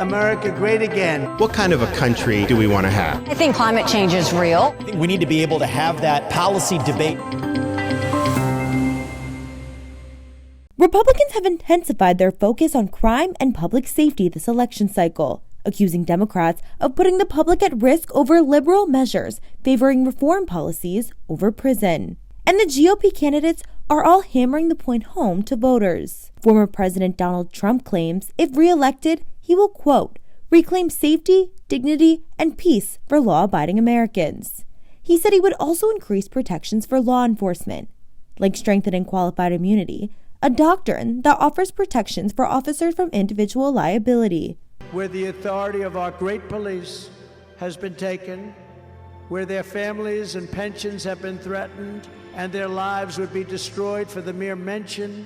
America great again. What kind of a country do we want to have? I think climate change is real. I think we need to be able to have that policy debate. Republicans have intensified their focus on crime and public safety this election cycle, accusing Democrats of putting the public at risk over liberal measures favoring reform policies over prison. And the GOP candidates are all hammering the point home to voters. Former President Donald Trump claims if reelected, he will, quote, reclaim safety, dignity, and peace for law-abiding Americans. He said he would also increase protections for law enforcement, like strengthening qualified immunity, a doctrine that offers protections for officers from individual liability. Where the authority of our great police has been taken, where their families and pensions have been threatened, and their lives would be destroyed for the mere mention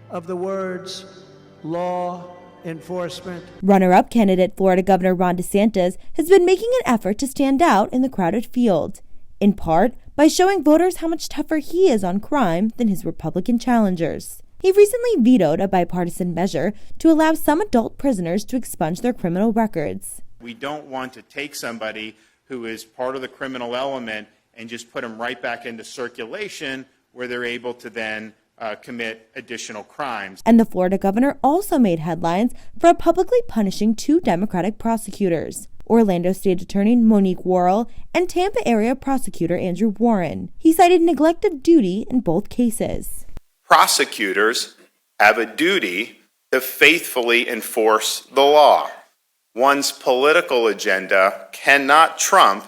of the words law enforcement. Runner-up candidate Florida Governor Ron DeSantis has been making an effort to stand out in the crowded field, in part by showing voters how much tougher he is on crime than his Republican challengers. He recently vetoed a bipartisan measure to allow some adult prisoners to expunge their criminal records. We don't want to take somebody who is part of the criminal element and just put them right back into circulation where they're able to then commit additional crimes. And the Florida governor also made headlines for publicly punishing two Democratic prosecutors, Orlando State Attorney Monique Worrell and Tampa area prosecutor Andrew Warren. He cited neglect of duty in both cases. Prosecutors have a duty to faithfully enforce the law. One's political agenda cannot trump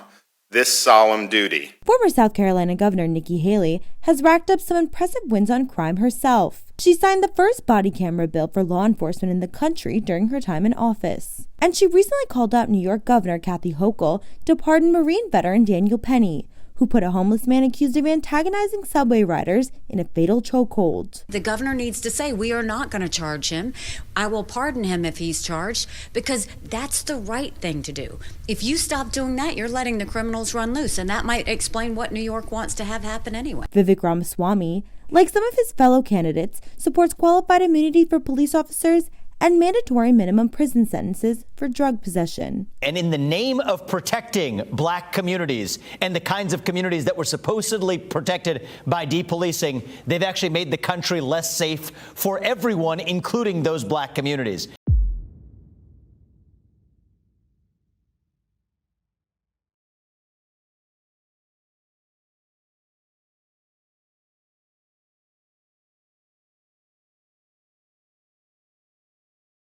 this solemn duty. Former South Carolina Governor Nikki Haley has racked up some impressive wins on crime herself. She signed the first body camera bill for law enforcement in the country during her time in office. And she recently called out New York Governor Kathy Hochul to pardon Marine veteran Daniel Penny, who put a homeless man accused of antagonizing subway riders in a fatal chokehold. The governor needs to say, we are not going to charge him. I will pardon him if he's charged, because that's the right thing to do. If you stop doing that, you're letting the criminals run loose, and that might explain what New York wants to have happen anyway. Vivek Ramaswamy, like some of his fellow candidates, supports qualified immunity for police officers and mandatory minimum prison sentences for drug possession. And in the name of protecting black communities and the kinds of communities that were supposedly protected by depolicing, they've actually made the country less safe for everyone, including those black communities.